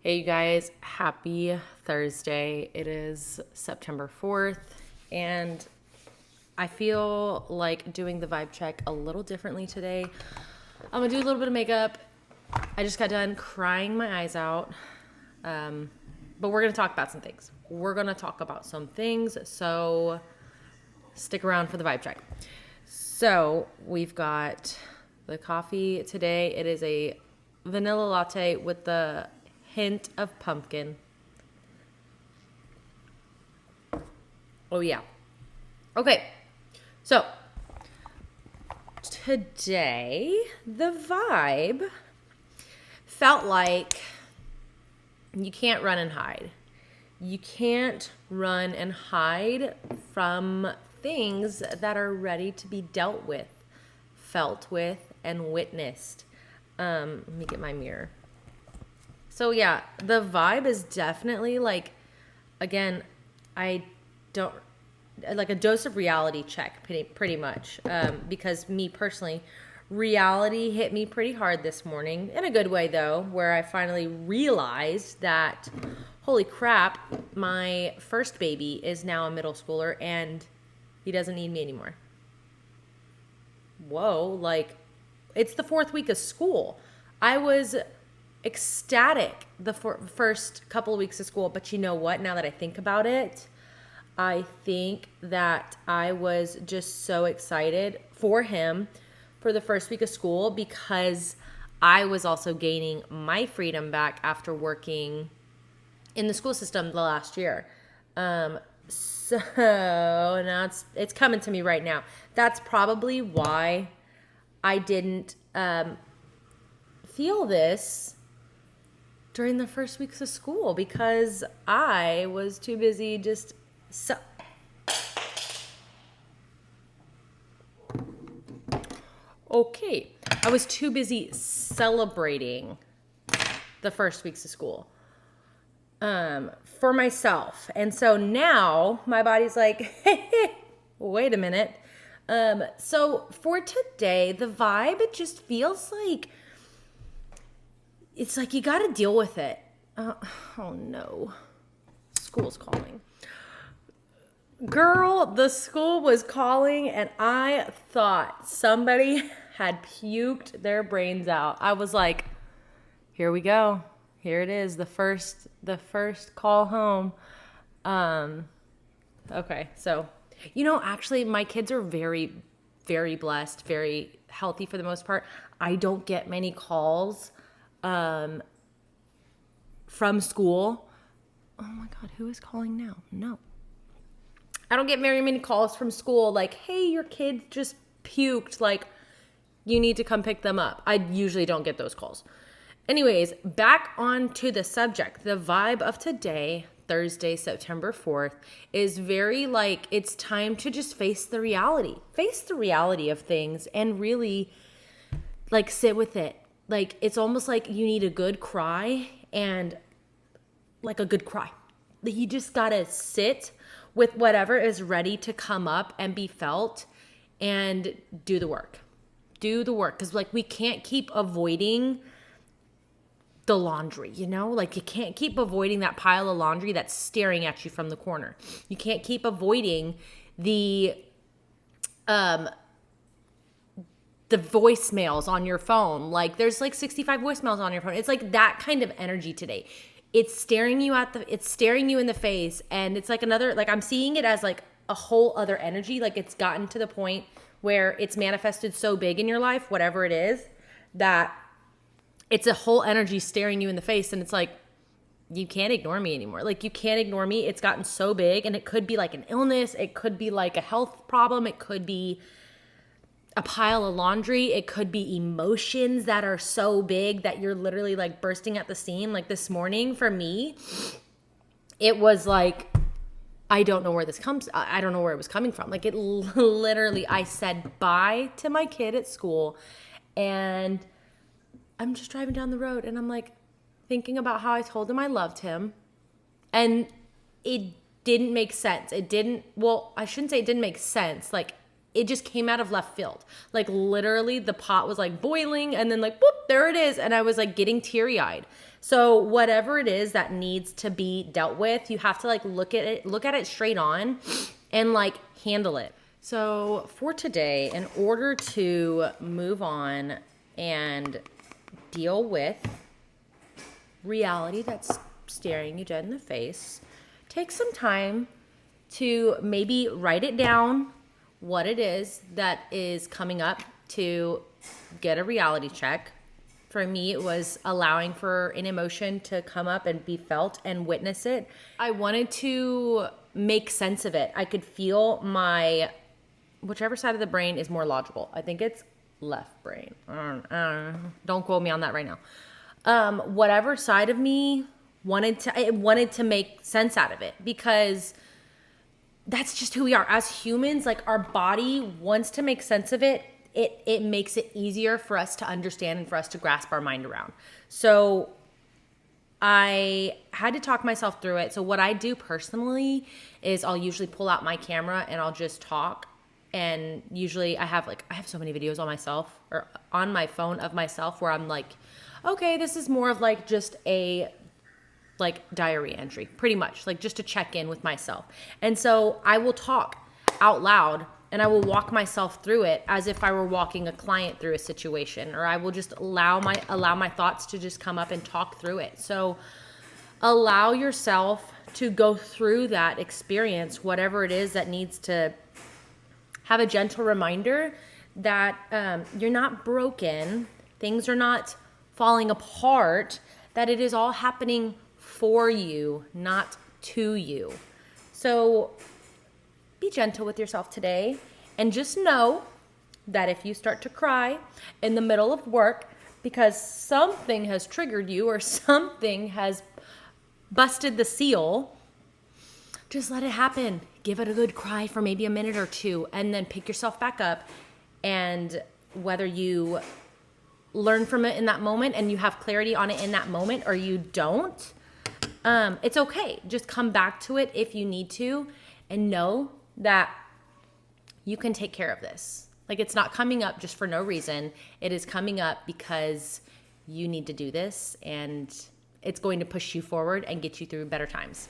Hey, you guys, happy Thursday. It is September 4th, and I feel like doing the vibe check a little differently today. I'm gonna do a little bit of makeup. I just got done crying my eyes out, but we're gonna talk about some things. So stick around for the vibe check. So we've got the coffee today. It is a vanilla latte with the hint of pumpkin. Oh, yeah. Okay. So today, the vibe felt like you can't run and hide. You can't run and hide from things that are ready to be dealt with, felt with, and witnessed. Let me get my mirror. So yeah, the vibe is definitely like, again, I don't, like a dose of reality check pretty much. Because me personally, reality hit me pretty hard this morning, in a good way though, where I finally realized that, holy crap, my first baby is now a middle schooler and he doesn't need me anymore. Whoa, like, it's the fourth week of school. I was ecstatic the first couple of weeks of school, but you know what? Now that I think about it, I think that I was just so excited for him for the first week of school because I was also gaining my freedom back after working in the school system the last year. So now it's coming to me right now. That's probably why I didn't feel this during the first weeks of school, because I was too busy I was too busy celebrating the first weeks of school for myself. And so now my body's like, wait a minute. So for today, the vibe, it just feels like, it's like you got to deal with it. Oh no. School's calling. Girl, the school was calling and I thought somebody had puked their brains out. I was like, here we go. Here it is. The first call home. Okay. So, actually my kids are very, very blessed, very healthy for the most part. I don't get many calls from school. Oh my God, who is calling now? No. I don't get very many calls from school like, hey, your kid just puked, like, you need to come pick them up. I usually don't get those calls. Anyways, back on to the subject. The vibe of today, Thursday, September 4th, is very like, it's time to just face the reality. Face the reality of things and really, like, sit with it. Like, it's almost like you need a good cry and, like, a good cry. You just gotta sit with whatever is ready to come up and be felt and do the work. Do the work. Because, like, we can't keep avoiding the laundry, Like, you can't keep avoiding that pile of laundry that's staring at you from the corner. You can't keep avoiding the voicemails on your phone. Like, there's like 65 voicemails on your phone. It's like that kind of energy today. It's staring you in the face, and it's like another, like, I'm seeing it as like a whole other energy. Like, it's gotten to the point where it's manifested so big in your life, whatever it is, that it's a whole energy staring you in the face. And it's like, you can't ignore me anymore. Like, you can't ignore me. It's gotten so big, and it could be like an illness. It could be like a health problem. It could be a pile of laundry. It could be emotions that are so big that you're literally like bursting at the seam. Like this morning for me, it was like, I don't know where I don't know where it was coming from. Like, it literally, I said bye to my kid at school and I'm just driving down the road and I'm like thinking about how I told him I loved him, and it didn't make sense. I shouldn't say it didn't make sense. Like, it just came out of left field. Like literally the pot was like boiling and then like, whoop, there it is. And I was like getting teary eyed. So whatever it is that needs to be dealt with, you have to like look at it straight on and like handle it. So for today, in order to move on and deal with reality that's staring you dead in the face, take some time to maybe write it down, what it is that is coming up, to get a reality check. For me, it was allowing for an emotion to come up and be felt and witness it. I wanted to make sense of it. I could feel my, whichever side of the brain is more logical. I think it's left brain. Don't quote me on that right now. Whatever side of me wanted to make sense out of it, because that's just who we are as humans. Like our body wants to make sense of it. It makes it easier for us to understand and for us to grasp our mind around. So I had to talk myself through it. So what I do personally is I'll usually pull out my camera and I'll just talk. And usually I have so many videos on myself or on my phone of myself where I'm like, okay, this is more of like just a like diary entry, pretty much like just to check in with myself. And so I will talk out loud and I will walk myself through it as if I were walking a client through a situation, or I will just allow my thoughts to just come up and talk through it. So allow yourself to go through that experience, whatever it is that needs to have a gentle reminder that you're not broken, things are not falling apart, that it is all happening for you, not to you. So be gentle with yourself today, and just know that if you start to cry in the middle of work because something has triggered you or something has busted the seal, just let it happen. Give it a good cry for maybe a minute or two, and then pick yourself back up. And whether you learn from it in that moment and you have clarity on it in that moment, or you don't, it's okay. Just come back to it if you need to, and know that you can take care of this. Like, it's not coming up just for no reason. It is coming up because you need to do this, and it's going to push you forward and get you through better times.